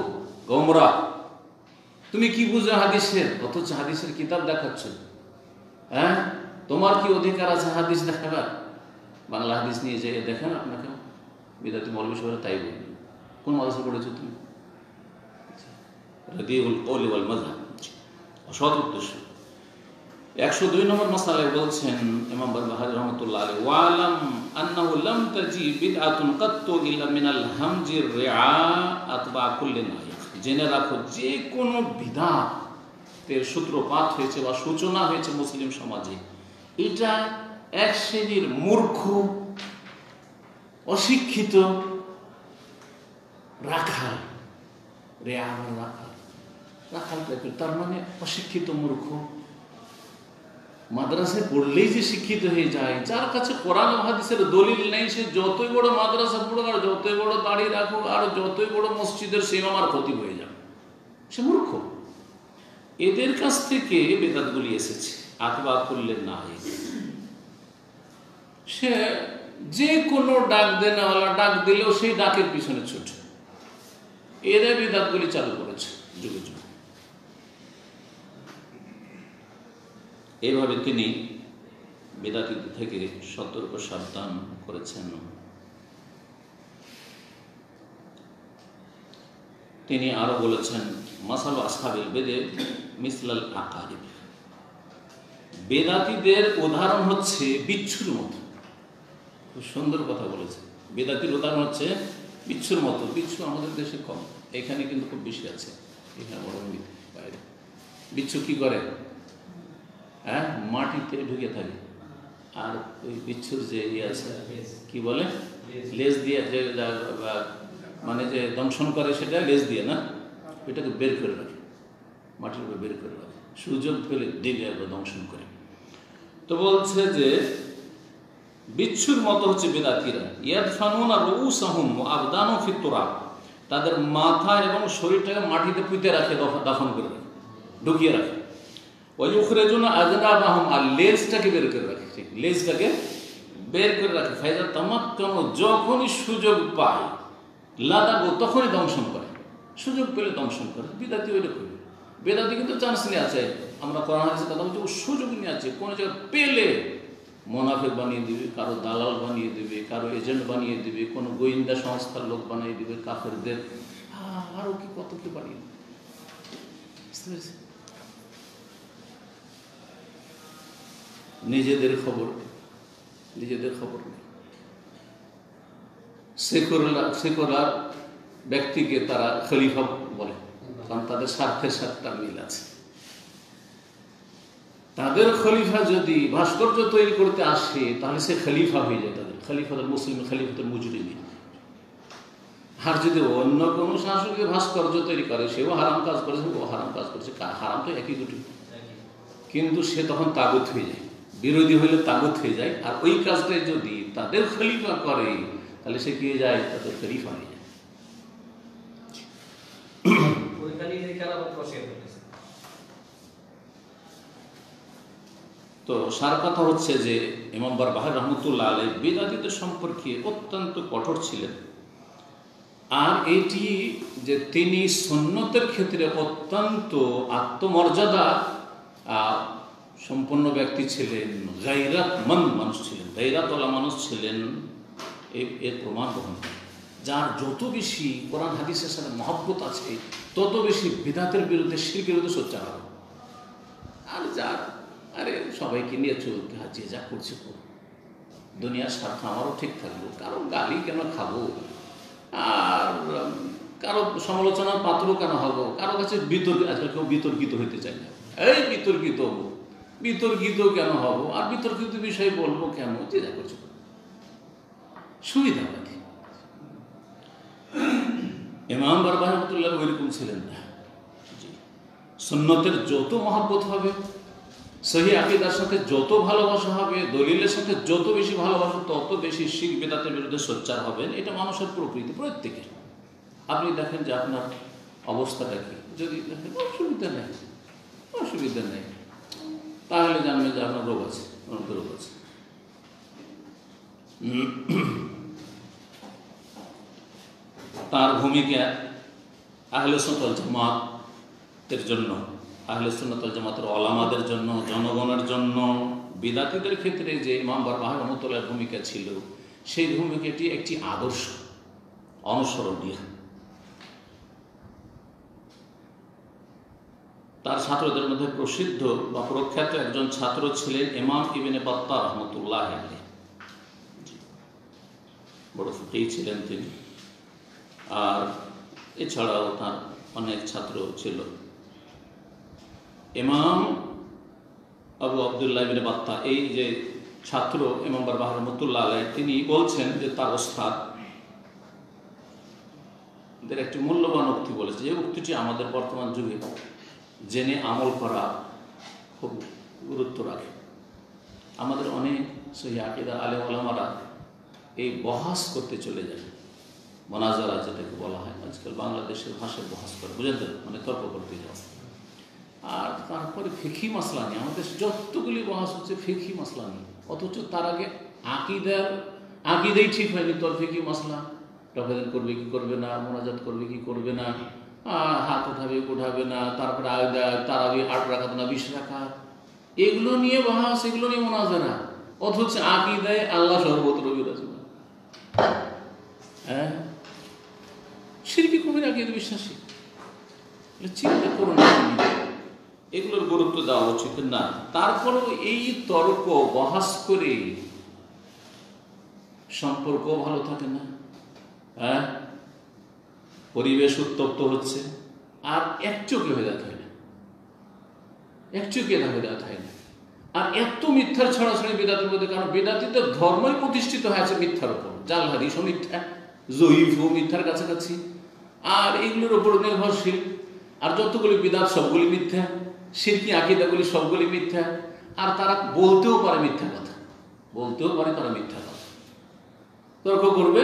গোমরাহ। তুমি কি বুঝো হাদিসের, অথচ হাদিসের কিতাব দেখাচ্ছ। হ্যাঁ, তোমার কি অধিকার আছে হাদিস দেখাবার? বাংলা হাদিস নিয়ে যে দেখেন আপনাকে বিদাতি মৌলবী সাহেব তাই বলবেন। কোন মাদ্রাসা পড়েছো তুমি? রাদিউল কওলি ওয়াল মাযহাব, অসৎ উদ্দেশ্য। 102 নম্বর মাসআলায় বলছেন ইমাম বারবাহারি রাহমাতুল্লাহ আলাইহি, ওয়ালাম আন্নাহু লাম তাজি বিদআতুন কাত্তু ইল্লা মিনাল হামজির রিআ আতবা কুল্লি নাইক, জেনে রাখো যে কোনো বিদআতের সূত্রপাত হয়েছে বা সূচনা হয়েছে মুসলিম সমাজে, এটা এক শ্রেণীর মূর্খ, অশিক্ষিত রাখাল, রেআ মানে রাখাল টাইপের, তার মানে অশিক্ষিত মূর্খ। মাদ্রাসায় পড়লেই যে শিক্ষিত হয়ে যায়, যার কাছে কোরআন ও হাদিসের দলিল নেই, সে যতই বড় মাদ্রাসা পড়ুক আর যতই বড় দাড়ি রাখুক আর যতই বড় মসজিদের ইমামের ক্ষতি হয়ে যাবে, সে মূর্খ। এদের কাছ থেকে বেদাতগুলি এসেছে। আতবা করলেন না, সে যে কোনো ডাক দেনেওয়ালা ডাক দিলেও সেই ডাকের পিছনে ছুটে, এরা বেদাতগুলি চালু করেছে যুগে যুগে। এইভাবে তিনি বেদাতি থেকে সতর্ক সাবধান করেছেন। তিনি আরো বলেছেন, মাসালু আসহাবিল বেদে মিসলাল আকারিব, বেদাতিদের উদাহরণ হচ্ছে বিচ্ছুর মতো। খুব সুন্দর কথা বলেছে। বেদাতির উদাহরণ হচ্ছে বিচ্ছুর মতো। বিচ্ছু আমাদের দেশে কম, এখানে কিন্তু খুব বেশি আছে, এখানে বড় বাইরে। বিচ্ছু কি করে? হ্যাঁ, মাটিতে ঢুকে থাকে, আর ওই বিচ্ছুর যে ইয়ে আছে কি বলে, লেজ দিয়ে যে মানে যে দংশন করে, সেটা লেজ দিয়ে না, এটাকে বের করে রাখে, মাটির উপরে বের করে রাখে, সুযোগ পেলে দিলে একবার দংশন করে। তো বলছে যে বিচ্ছুর মতো হচ্ছে বেদাতিরা, ইয়াদফানুনা রুউসাহুম ওয়া আবদানুহুম ফিত তুরাব, তাদের মাথা এবং শরীরটাকে মাটিতে পুঁতে রাখে, দাফন করে রাখে, ঢুকিয়ে রাখে। ওয়ায়ুখরিজুনা আযনাবাহুম, আর লেজটাকে বের করে রাখে, ঠিক লেজটাকে বের করে রাখে। ফাইজা তামাক্কানু, যখনই সুযোগ পায়, লাদাবু, তখনই দংশন করে, সুযোগ পেলে দংশন করে। বিদাতি ওই রকম, বেদাতি কিন্তু চান্স নিয়ে আছে, আমরা কোরআন হাদিসে কথা বলছি, ও সুযোগ নিয়ে আছে, কোনো জায়গায় পেলে মোনাফেক বানিয়ে দিবে, কারো দালাল বানিয়ে দিবে, কারো এজেন্ট বানিয়ে দিবে, কোনো গোয়েন্দা সংস্থার লোক বানিয়ে দিবে, কাফেরদের আরও কি কত কি বানিয়ে দিবে। বুঝতে পেরেছি? নিজেদের খবর নেই। সেকুলার ব্যক্তিকে তারা খলিফা বলে, কারণ তাদের স্বার্থের সাথে মিল আছে। তাদের খলিফা যদি ভাস্কর্য তৈরি করতে আসে তাহলে সে খলিফা হয়ে যায়, তাদের খলিফাতুল মুসলিম, খলিফাতুল মুজরিমিন। আর যদি অন্য কোনো শাসকের ভাস্কর্য তৈরি করে, সেও হারাম কাজ করেছে, ও হারাম কাজ করেছে, হারাম তো একই দুটি, কিন্তু সে তখন তাগুত হয়ে যায়, বিরোধী হইলে তাগুত হয়ে যায়। আর ওই কাজটাই যদি তাদের খলিফা করে তাহলে সে কি যায়, তাদের খলিফা হয়ে যায়। তো সার কথা হচ্ছে যে ইমাম বারবাহার রহমতুল্লাহ আলাইহি বিদআতীদের সম্পর্কে অত্যন্ত কঠোর ছিলেন। আর এটি যে তিনি সুন্নতের ক্ষেত্রে অত্যন্ত আত্মমর্যাদা সম্পন্ন ব্যক্তি ছিলেন, গায়রাতমন্দ মানুষ ছিলেন, গায়রাতওয়ালা মানুষ ছিলেন, এর প্রমাণ বহন করে। যার যত বেশি কোরআন হাদিসের সাথে মহব্বত আছে তত বেশি বিদআতের বিরুদ্ধে, শিরকের বিরুদ্ধে সোচ্চার হবে। আর যার আরে সবাইকে নিয়ে চলতে হয়, যে যা করছে করুন, দুনিয়ার স্বার্থ আমারও ঠিক থাকলো, কারো গালি কেন খাবো, আর কারো সমালোচনার পাত্র কেন হবো, কারো কাছে আজকাল কেউ বিতর্কিত হইতে চায় না, এই বিতর্কিত কেন হব, আর বিতর্কিত বিষয় বলবো কেন, যে যা করছে সুবিধা লাগে। ইমাম বারবাহার রহমাতুল্লাহ ওইরকম ছিলেন না। সুন্নতের যত মহব্বত হবে, সহিহ আকীদার সাথে যত ভালোবাসা হবে, দলিলের সাথে যত বেশি ভালোবাসা, তত বেশি শিরক বিদআতের বিরুদ্ধে সোচ্চার হবেন। এটা মানুষের প্রকৃতি, প্রত্যেকের। আপনি দেখেন যে আপনার অবস্থাটা কি, যদি দেখেন অসুবিধা নেই, তাহলে জানবেন যে আপনার রোগ আছে, রোগ আছে। তার ভূমিকা আহলে সুন্নাত ওয়াল জামাতের জন্য, আহলে সুন্নাত ওয়াল জামাতের ওলামাদের জন্য, জনগণের জন্য, বিদআতীদের ক্ষেত্রে যে ইমাম বারবাহার রহমাতুল্লাহর ভূমিকা ছিল, সেই ভূমিকাটি একটি আদর্শ, অনুসরণীয়। তার ছাত্রদের মধ্যে প্রসিদ্ধ বা প্রখ্যাত একজন ছাত্র ছিলেন ইমাম ইবনে বাত্তাহ রহমাতুল্লাহ আলাইহি। বড় ফকিহ ছিলেন তিনি। আর এছাড়াও তার অনেক ছাত্র ছিল। ইমাম আবু আবদুল্লাহ ইবনে বাত্তাহ, এই যে ছাত্র ইমাম বারবাহার রহমাতুল্লাহ আলাইহি, তিনি বলছেন যে তার ওস্তাদ একটি মূল্যবান উক্তি বলেছে, যে উক্তিটি আমাদের বর্তমান যুগে জেনে আমল করা খুব গুরুত্ব রাখে। আমাদের অনেক সহিহ আকীদার আলেম ওলামারা এই বহাস করতে চলে যায়, মোনাজারা যেটাকে বলা হয়, আজকাল বাংলাদেশের ভাষায় বহাস করে, বুঝেন তো, মানে তর্ক করতে যাও। আর তারপরে ফিকহি মাসলা নিয়ে আমাদের যতগুলি বহাস হচ্ছে ফিকহি মাসলা নিয়ে, অথচ তার আগে আকিদাই ঠিক হয়নি, তোর ফিকহি মাসলা রফাদান করবে কি করবে না, মোনাজাত করবে কি করবে না, হাত উঠাবে না, তারপরে তার আগে 8 রাকাত না 20 রাকাত, এগুলো নিয়ে বহাস, এগুলো নিয়ে মোনাজারা। অথচ আকিদায় আল্লাহ সর্বত্র বিরাজমান। হ্যাঁ, শিরকি কুফরি আকিদা বিশ্বাসী, চিন্তা করুন, এগুলোর গুরুত্ব দেওয়া উচিত না। তারপরেও এই তর্ক বহাস করে সম্পর্ক ভালো থাকে না। হ্যাঁ, পরিবেশ উত্তপ্ত হচ্ছে, আর একচোখে হয়ে যাতে হয় না, একচোখে হয়ে যাতে হয় না। আর এত মিথ্যার ছড়াছড়ি বিদআতের মধ্যে, কারণ বিদআতীদের ধর্মই প্রতিষ্ঠিত হয়েছে মিথ্যার উপর, জাল হাদিসও মিথ্যা, জয়ীফও মিথ্যার কাছাকাছি, আর এগুলোর উপর নির্ভরশীল। আর যতগুলি বিদআত সবগুলি মিথ্যা, শিরকি আকীদাগুলি সবগুলি মিথ্যা। আর তারা বলতেও পারে মিথ্যা কথা, তারা মিথ্যা কথা তর্ক করবে।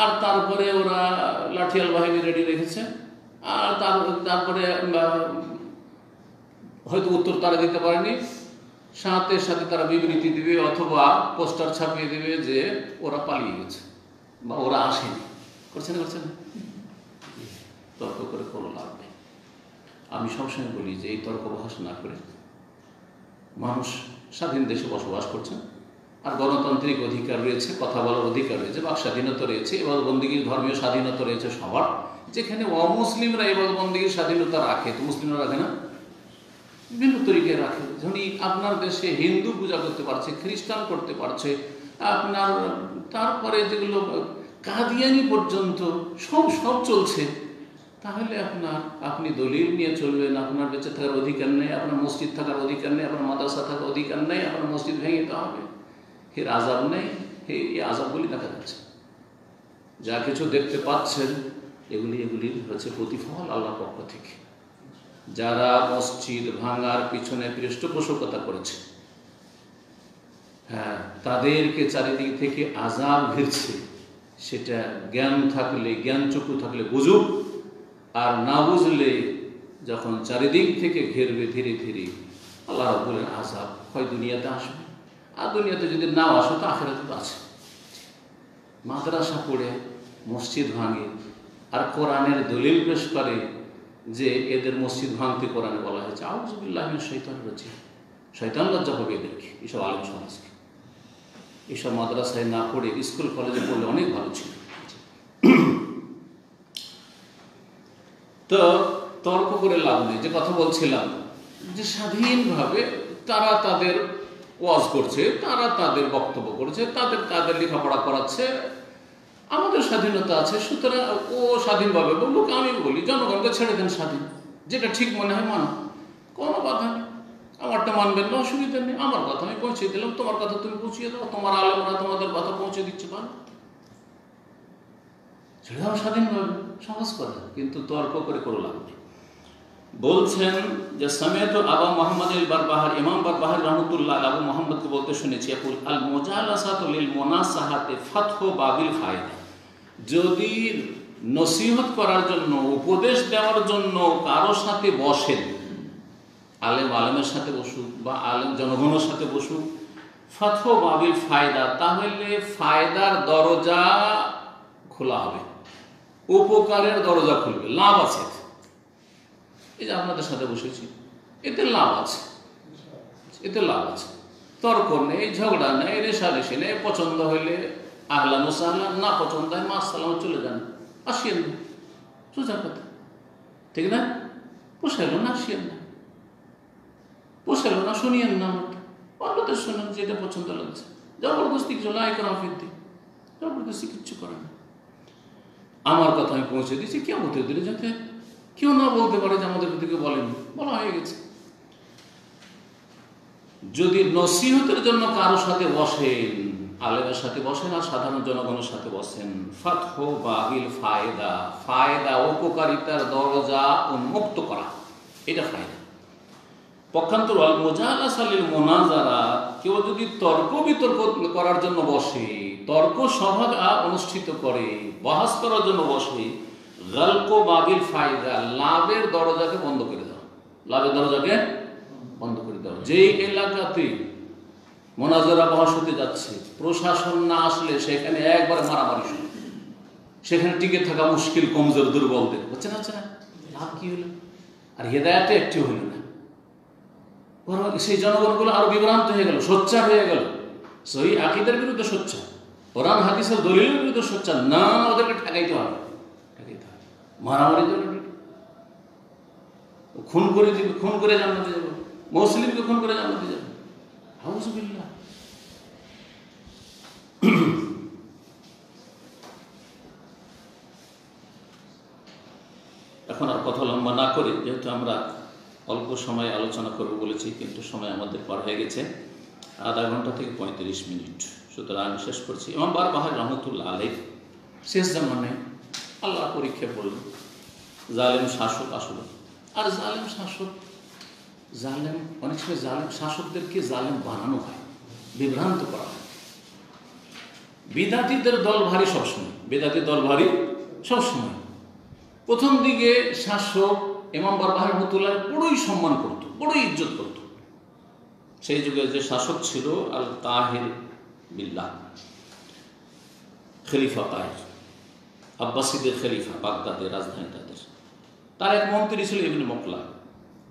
আর তারপরে ওরা লাঠিয়াল বাহিনী রেডি রেখেছে, আর তারপরে হয়তো উত্তর তারা দিতে পারেনি, সাথে সাথে তারা বিবৃতি দিবে অথবা পোস্টার ছাপিয়ে দেবে যে ওরা পালিয়ে গেছে বা ওরা আসেনি। করছে না তর্ক করে কোনো লাভ নেই। আমি সবসময় বলি যে এই তর্ক বহস না করে মানুষ স্বাধীন দেশে বসবাস করছেন, আর গণতান্ত্রিক অধিকার রয়েছে, কথা বলার অধিকার রয়েছে, বাক স্বাধীনতা রয়েছে, ইবাদতবন্দিগির ধর্মীয় স্বাধীনতা রয়েছে সবার। যেখানে অমুসলিমরা ইবাদতবন্দিগির স্বাধীনতা রাখে, তো মুসলিমরা রাখে না, বিভিন্ন তরিকায় রাখে। যখন আপনার দেশে হিন্দু পূজা করতে পারছে, খ্রিস্টান করতে পারছে, আপনার তারপরে যেগুলো কাদিয়ানি পর্যন্ত সব চলছে, তাহলে আপনি দলিল নিয়ে চলবেন, আপনার বেঁচে থাকার অধিকার নেই, আপনার মসজিদ থাকার অধিকার নেই, আপনার মাদ্রাসা থাকার অধিকার নেই, আপনার মসজিদ ভেঙে দিতে হবে। এর আযাব নেই, এই আযাবগুলি দেখা যাচ্ছে। যা কিছু দেখতে পাচ্ছেন এগুলির হচ্ছে প্রতিফল আল্লাহর পক্ষ থেকে। যারা মসজিদ ভাঙার পিছনে পৃষ্ঠপোষকতা করেছে, হ্যাঁ, তাদেরকে চারিদিক থেকে আযাব ঘিরছে। সেটা জ্ঞান থাকলে, জ্ঞানচক্ষু থাকলে বুঝুক, আর না বুঝলে যখন চারিদিক থেকে ঘেরবে ধীরে ধীরে, আল্লাহ বলেন আযাব হয় দুনিয়াতে আসবে, আর দুনিয়াতে যদি নাও আসে তো আখিরাতে তো আছে। মাদ্রাসা পড়ে মসজিদ ভাঙে আর কোরআনের দলিল পেশ করে যে এদের মসজিদ ভাঙতে কোরআনে বলা হয়েছে, আউযু বিল্লাহি মিনাশ শাইতানির রাজিম। শয়তান লজ্জা পাবে এদেরকে, এসব আলেম সমাজকে। এসব মাদ্রাসায় না পড়ে স্কুল কলেজে পড়লে অনেক ভালো ছিল। তো তর্ক করে লাভ নেই। যে কথা বলছিলাম যে স্বাধীনভাবে তারা তাদের ওয়াজ করছে, তারা তাদের বক্তব্য করছে, তাদের লেখাপড়া করাচ্ছে, আমাদের স্বাধীনতা আছে, সুতরাং ও স্বাধীনভাবে বলুক, আমি বলি জনগণকে ছেড়ে দেন স্বাধীন, যেটা ঠিক মনে হয় মানো, কোনো বাধা নেই। আমারটা মানবেন না, অসুবিধা নেই, আমার কথা আমি পৌঁছে দিলাম, তোমার কথা তুমি পৌঁছিয়ে দাও, তোমার আলেমরা তোমাদের কথা পৌঁছে দিচ্ছে, পান ছেড়ে দাও স্বাধীনভাবে, সহজ কথা। কিন্তু তর্ক করে কোনো লাভ নেই। বলছেন যে সামিয়াতু আবু মুহাম্মদ আল-বারবাহার, ইমাম বারবাহার রাহমাতুল্লাহ আবু মুহাম্মদকে বলতে শুনেছি, ইয়াকুল আল মুজালাসাতু লিল মুনাসাহাতি ফাতহু বাবিল ফায়দা। যদি নসিহত করার জন্য, উপদেশ দেওয়ার জন্য কারোর সাথে বসেন, আলেমের সাথে বসুক বা আলেম জনগণের সাথে বসুক, ফাতহু বাবিল ফায়দা, তাহলে ফায়দার দরজা খোলা হবে, উপকারের দরজা খুলবে, লাভ আছে। এই যে আপনাদের সাথে বসেছি, এতে লাভ আছে, এতে লাভ আছে। তর্ক নেই, ঝগড়া নেই, রেষারেষি নেই, পছন্দ হইলে আহলান ওয়া সাহলান, না পছন্দ হয় মা সালাম, চলে যান, আসিয়েন না, সোজা কথা, ঠিক না? পোষাইল না, আসিয়েন না, পোষাইল না, শুনিয়েন না, অন্যদের শুনুন, যেটা পছন্দ লাগছে। জবরদস্তি কিছু লাই করা ফিরতে, জবরদস্তি কিচ্ছু করে না। আমার কথা আমি পৌঁছে দিচ্ছি, কিয়ামতের দিনে যাতে কেউ না বলতে পারে যে আমাদের দিকে বলেন, বলা হয়ে গেছে। যদি নসিহতের জন্য কারোর সাথে বসেন, আলেমের সাথে বসেন আর সাধারণ জনগণের সাথে বসেন, ফাতহু বাবিল ফায়দা, ফায়দা উপকারিতার দরজা উন্মুক্ত করা, এটা ফায়দা। পক্ষান্তর আল মুজালাসা লিল মুনাজারা, কেউ যদি তর্ক বিতর্ক করার জন্য বসে, তর্ক সভা অনুষ্ঠিত করে, বহাস করার জন্য বসে, গালকো বাবিল ফায়দা, লাভের দরজাকে বন্ধ করে দাও, লাভের দরজাকে বন্ধ করে দাও। যেই এলাকাতে মোনাজারা বহাস হতে যাচ্ছে, প্রশাসন না আসলে সেখানে একবারে মারামারি শুরু, সেখানে টিকে থাকা মুশকিল, কমজোর, দুর্বলদের, হচ্ছে না, হচ্ছে না, লাভ কি হলো? আর হেদায়েতটা একটু হইল না, বরং সেই জনগণগুলো আরো বিভ্রান্ত হয়ে গেল, সোচ্চার হয়ে গেল, সহিহ আকীদার বিরুদ্ধে সোচ্চার, কোরআন হাদিসের দলিলের বিরুদ্ধে সোচ্চার। না, ওদেরকে ঠেকাইতে হবে, মারামারি জন্য খুন করে দিবে, খুন করে জান্নাতে যাবে, মুসলিমকে খুন করে জান্নাতে যাবে, আউযু বিল্লাহ। এখন আর কথা লম্বা না করে, যেহেতু আমরা অল্প সময় আলোচনা করবো বলেছি, কিন্তু সময় আমাদের পার হয়ে গেছে আধা ঘন্টা থেকে 35 মিনিট, সুতরাং আমি শেষ করছি। ইমাম বারবাহার রাহমাতুল্লাহ আলাইহি শেষ জামানে আল্লাহ পরীক্ষা করল, জালেম শাসক আসলো, আর জালেম শাসক, জালেম অনেক সময় জালেম শাসকদেরকে জালেম বানানো হয়, বিভ্রান্ত করা হয়। বিদাতীদের দল ভারী সবসময়, বেদাতির দল ভারী সবসময়। প্রথম দিকে শাসক ইমাম বারবাহার রাহমাতুল্লাহ বড়ই সম্মান করত, বড়ই ইজ্জত করত। সেই যুগে যে শাসক ছিল আল তাহির বিল্লাহ, খলিফা তাহির, আব্বাসীদের খলিফা, বাগদাদের রাজধানী তাদের, তার এক মন্ত্রী ছিল ইবনে মুকলা,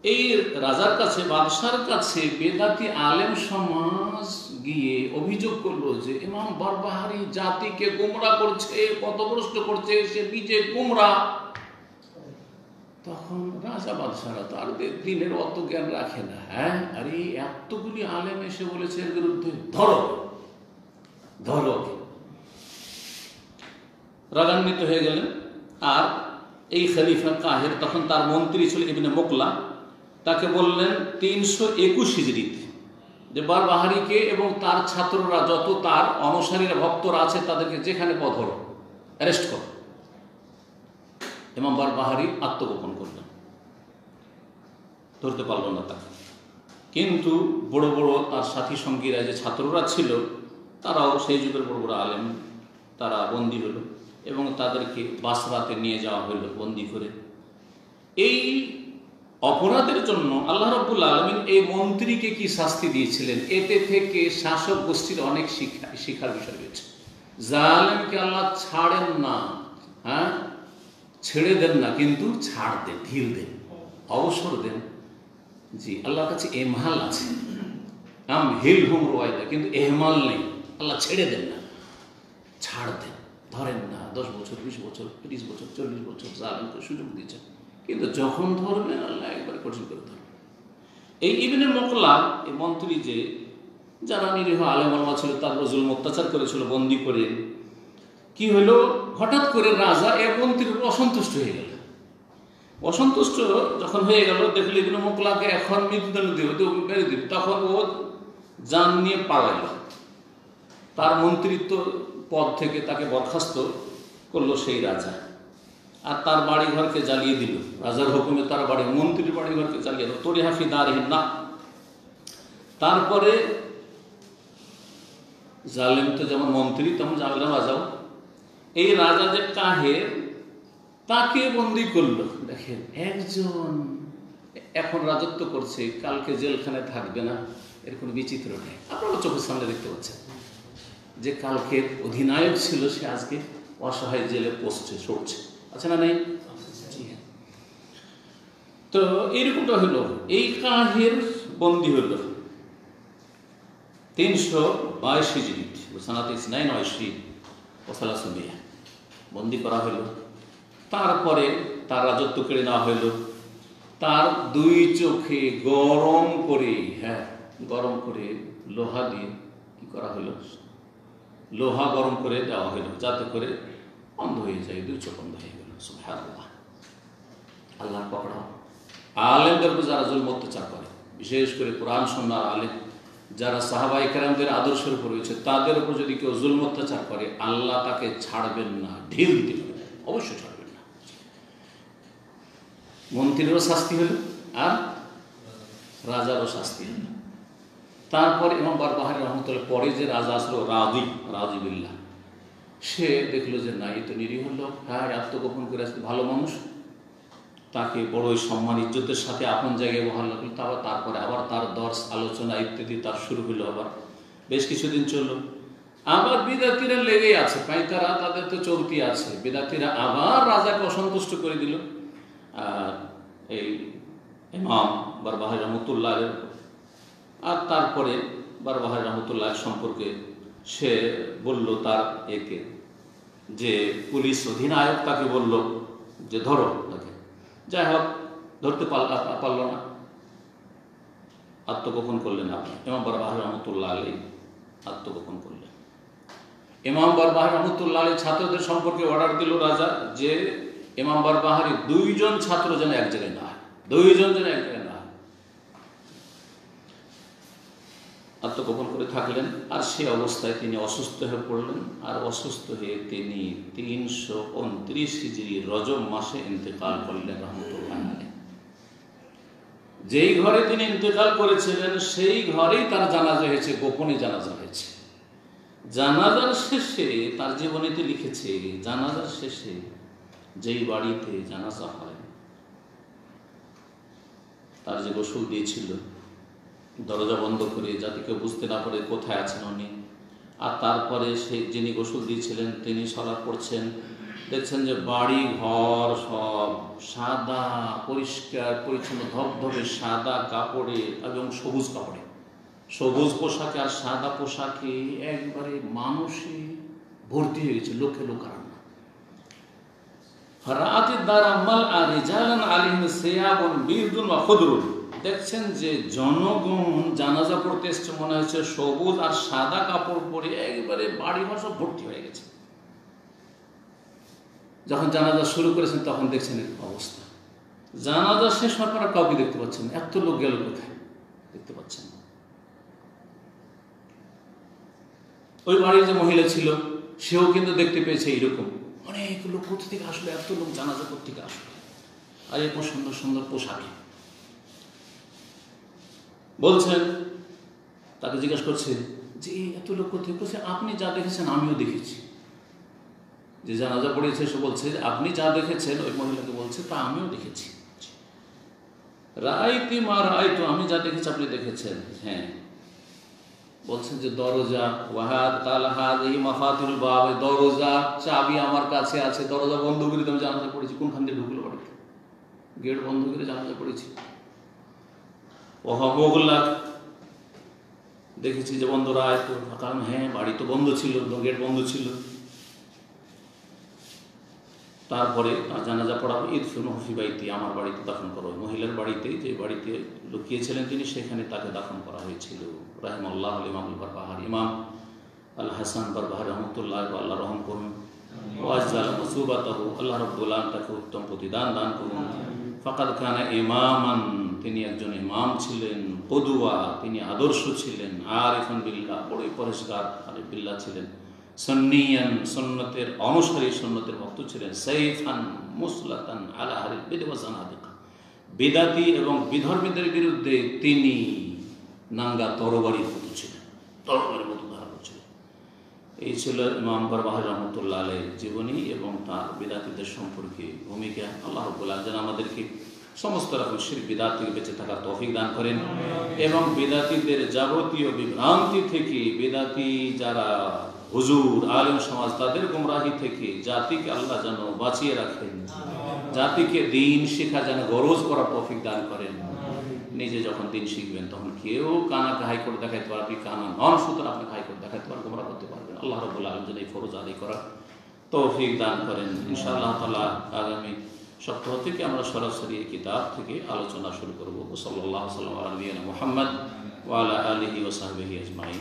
এই রাজার কাছে, বাদশার কাছে বেদাতি আলেম সমাজ গিয়ে অভিযোগ করলো যে ইমাম বারবাহারি জাতিকে গোমরাহ করছে, পথভ্রষ্ট করছে, সে নিজে গোমরাহ। তখন রাজা বাদশারা তো আর দিনের অত জ্ঞান রাখে না। হ্যাঁ, আরে এতগুলি আলেম এসে বলেছে এর বিরুদ্ধে, ধরো ধরো। রাগান্বিত হয়ে গেলেন। আর এই খলিফা কাহের, তখন তার মন্ত্রী ছিল ইবনে মুকলা, তাকে বললেন 321 হিজরিতে যে বারবাহারিকে এবং তার ছাত্ররা, যত তার অনুসারীরা ভক্তরা আছে, তাদেরকে যেখানে পাও ধরো, অ্যারেস্ট করো। ইমাম বারবাহারি আত্মগোপন করলেন, ধরতে পারল না তাকে। কিন্তু বড় বড় তার সাথী সঙ্গীরা, যে ছাত্ররা ছিল, তারাও সেই যুগের বড় বড় আলেম, তারা বন্দী হলো এবং তাদেরকে বাসরাতে নিয়ে যাওয়া হলো বন্দী করে। এই অপরাধের জন্য আল্লাহ রাব্বুল আলামিন এই মন্ত্রীকে কি শাস্তি দিয়েছিলেন, এতে থেকে শাসক গোষ্ঠীর অনেক শিক্ষার বিষয় রয়েছে। জালেমকে আল্লাহ ছাড়েন না, হ্যাঁ, ছেড়ে দেন না, কিন্তু ছাড় দেন, ঢিল দেন, অবসর দেন। জি, আল্লাহর কাছে এমহাল আছে, আম হিল হুম রোয়াইদা, কিন্তু এহমাল নেই। আল্লাহ ছেড়ে দেন না, ছাড় দেন, ধরেন না। 10 বছর, 20 বছর, 30 বছর, 40 বছর জালেমকে সুযোগ দিয়েছেন, কিন্তু যখন ধরবেন আল্লাহ একবারে কঠিন করে ধরবেন। এই ইবনে মুকলা, এই মন্ত্রী, যে যারা নিরীহ আলেম ওলামা ছিল, তার জুলুম অত্যাচার করেছিল বন্দী করে, কি হলো, হঠাৎ করে রাজা এ মন্ত্রীর অসন্তুষ্ট হয়ে গেল। অসন্তুষ্ট যখন হয়ে গেল, দেখলে ইবনে মুকলাকে এখন মৃত্যুদণ্ড দিবে, তো মেরে দিবে। তখন ও জান নিয়ে পালাইল, তার মন্ত্রিত্ব পদ থেকে তাকে বরখাস্ত করলো সেই রাজা। আর তার বাড়িঘরকে জ্বালিয়ে দিল, রাজার হুকুমে তার বাড়ি, মন্ত্রীর বাড়িঘরকে জ্বালিয়ে দিল, তোরে হাফি দারহিন না। তারপরে জালেম তো যেমন মন্ত্রী, তেমন জালেম রাজাও। এই রাজা যে কাহের, তাকে বন্দী করলো। দেখেন, একজন এখন রাজত্ব করছে, কালকে জেলখানায় থাকবে না, এর কোনো বিচিত্র নেই। আপনারা চোখের সামনে দেখতে পাচ্ছেন যে কালকের অধিনায়ক ছিল, সে আজকে অসহায় জেলে পড়ছে, সরছে, আছে না নেই? তো এইরকমটা হলো। এই কাহের বন্দী হলো 322 হিজরিতে, সানাতে 29 বন্দী করা হলো। তারপরে তার রাজত্ব কেড়ে নেওয়া হইল। তার 2 চোখে গরম করে, হ্যাঁ, গরম করে লোহা দিয়ে কি করা হলো, লোহা গরম করে দেওয়া হইল, যাতে করে অন্ধ হয়ে যায়, 2 চোখ অন্ধ হয়ে গেল। সুবহানাল্লাহ, আল্লাহর পকড়া। আলেমদের উপর যারা জুলম অত্যাচার করে, বিশেষ করে কোরআন সুন্নাহর আলেম যারা সাহাবায়ে কেরামদের আদর্শের উপর রয়েছে, তাদের উপর যদি কেউ জুলম অত্যাচার করে, আল্লাহ তাকে ছাড়বেন না, ঢিল দিতে পারবেন, অবশ্যই ছাড়বেন না। মন্ত্রীরও শাস্তি হলো আর রাজারও শাস্তি হলো। তারপরে ইমাম বারবাহারি রহমতুল্লাহ, পরে যে রাজা আসলো রাজি বিল্লাহ, সে দেখলো যে না, এই তো নিরীহ লোক, হ্যাঁ, আত্মগোপন করে আসলে ভালো মানুষ, তাকে বড়ই সম্মান ইজ্জতের সাথে আপন জায়গায় বহাল রাখলো। তারপরে আবার তার দর্শ, আলোচনা ইত্যাদি তার শুরু হলো। আবার বেশ কিছুদিন চললো। আবার বিদাতিরা লেগেই আছে, পাইতারা তাদের তো চলতি আছে। বিদাতিরা আবার রাজাকে অসন্তুষ্ট করে দিল আর এই ইমাম বারবাহারি রহমতুল্লাহ। আর তারপরে বারবাহারি রহমতুল্লাহ সম্পর্কে সে বলল তার একে, যে পুলিশ অধিনায়ক তাকে বলল যে ধরো তাকে। যাই হোক, ধরতে পারল না, আত্মগোপন করলেন। আপনি ইমাম বারবাহারি রহমতুল্লাহ আলাইহি আত্মগোপন করলেন। ইমাম বারবাহারি রহমতুল্লাহ আলাইহি ছাত্রদের সম্পর্কে অর্ডার দিল রাজা, যে ইমাম বারবাহারি 2 জন ছাত্র যেন এক জায়গায় না হয়, 2 জন যেন এক জায়গায় না হয়। আত্মগোপন করে থাকলেন। আর সে অবস্থায় তিনি অসুস্থ হয়ে পড়লেন। আর অসুস্থ হয়ে তিনি 329 হিজরি রজব মাসে ইন্তেকাল করলেন রহমতুল্লাহ আলাইহি। যেই ঘরে তিনি ইন্তেকাল করেছিলেন, সেই ঘরেই তার জানাজা হয়েছে, গোপনে জানাজা হয়েছে। জানাজার শেষে তার জীবনীতে লিখেছে, জানাজার শেষে যেই বাড়িতে জানাজা হয়, তার যে গোসল দিয়েছিল, দরজা বন্ধ করে যাতে কেউ বুঝতে না পারে কোথায় আছেন উনি। আর তারপরে সেই যিনি গোসল দিয়েছিলেন তিনি সালাত পড়ছেন, দেখছেন যে বাড়ি ঘর সব সাদা পরিষ্কার পরিচ্ছন্ন ধবধবে সাদা কাপড়ে এবং সবুজ কাপড়ে, সবুজ পোশাকে আর সাদা পোশাকে একবারে মানুষে ভর্তি হয়ে গেছে, লোকে লোকারণ্য। রাতের দ্বারা মাল আর রিজালান আলাইহিম সিয়াবুন বীদুন ওয়া খুদরুন, দেখছেন যে জনগণ জানাজা পড়তে এসছে, মনে হচ্ছে সবুজ আর সাদা কাপড় পরে একবারে বাড়ি ঘর সব ভর্তি হয়ে গেছে। যখন জানাজা শুরু করেছেন তখন দেখছেন এই অবস্থা। জানাজা শেষ হওয়ার পর কাউকে দেখতে পাচ্ছেন না, এত লোক গেল কোথায় দেখতে পাচ্ছেন না। ওই বাড়ির যে মহিলা ছিল সেও কিন্তু দেখতে পেয়েছে এইরকম অনেক লোক কোথা থেকে আসলো, এত লোক জানাজা কোথা থেকে আসলো, আর এরকম সুন্দর সুন্দর পোশাকে। বলছেন, তাকে জিজ্ঞাসা করছে যে এত লোক কোথায়? বলছে আপনি যা দেখেছেন আমিও দেখেছি। যে জানাজা পড়েছে সে বলছে আপনি যা দেখেছেন, ওই মহিলাকে বলছে তা আমিও দেখেছি। রাইতি মা রাইতু, আমি যা দেখেছি আপনি দেখেছেন। হ্যাঁ, বলছেন যে দরজা ওয়াহাদ তালহাদ এই মাফাতিল বাব, দরজা চাবি আমার কাছে আছে, দরজা বন্ধ করে আমি জানাজা পড়েছি। কোনখান দিয়ে ঢুকলো বাড়িতে? গেট বন্ধ করে জানাজা পড়েছি। ওহাবগুল্লা, দেখেছি যে বন্ধ রায়, কারণ হ্যাঁ বাড়ি তো বন্ধ ছিল, গেট বন্ধ ছিল। তারপরে জানাজা পড়াবো, ঈদ ফি বাইতি, আমার বাড়িতে দাফন করো। মহিলার বাড়িতে, যে বাড়িতে লুকিয়েছিলেন তিনি, সেখানে তাকে দাফন করা হয়েছিল। রাহিমাহুল্লাহ ইমাম বারবাহারি, ইমাম আল হাসান বারবাহারি রহমতুল্লাহ, আল্লাহ রহম করুন। ওয়াজজাল মাসুবাতাহু, আল্লাহ রাব্বুল আলামিন তাকে উত্তম প্রতিদান দান করুন। ফাকাদ কানা ইমামান, তিনি একজন ইমাম ছিলেন। কুদওয়া, তিনি আদর্শ ছিলেন। আরিফান বিল্লাহ, বড়ই পরেশগার আরিফ বিল্লাহ ছিলেন। সুন্নিয়ান, সুন্নতের অনুসারী, সুন্নতের ভক্ত ছিলেন। সাইফান মুসলাতান আলা আহলিল বিদআ ওয়া জানাদিকা, বিদাতি এবং বিধর্মীদের বিরুদ্ধে তিনি নাঙ্গা তরবারির মতো ছিলেন, তরবারির মতো ধারণ ছিলেন। এই ছিল ইমাম বারবাহারি রহমতুল্লাহ আলাইহির জীবনী এবং তার বিদাতিদের সম্পর্কে ভূমিকা। আল্লাহ রাব্বুল আলামিন যেন আমাদেরকে সমস্ত রকম শিরক বিদআত থেকে বেঁচে থাকার তৌফিক দান করেন এবং বিদাতিদের যাবতীয় বিভ্রান্তি থেকে, বিদাতি যারা হুজুর আলেম সমাজ, তাদের গুমরাহি থেকে জাতিকে আল্লাহ যেন বাঁচিয়ে রাখেন, জাতিকে দিন শিক্ষা যেন গরজ করার তৌফিক দান করেন। নিজে যখন দিন শিখবেন তখন কেউ কানাকে হাই করে দেখাইতে পারবে, আপনি কানা নন, সুতরাং আপনাকে হাই করে দেখাইতে পারবেন, গুমরাহ করতে পারবেন। আল্লাহ রাব্বুল আলামিন যেন এই ফরজ আদায় করার তৌফিক দান করেন। ইনশাআল্লাহ তাআলা আগামী সপ্তাহ থেকে আমরা সরাসরি এই কিতাব থেকে আলোচনা শুরু করব। সাল্লাল্লাহু আলাইহি ওয়া সাল্লাম আলা নবিয়িনা মুহাম্মদ ওয়া আলা আলিহি ওয়া সাহবিহি আজমাইন।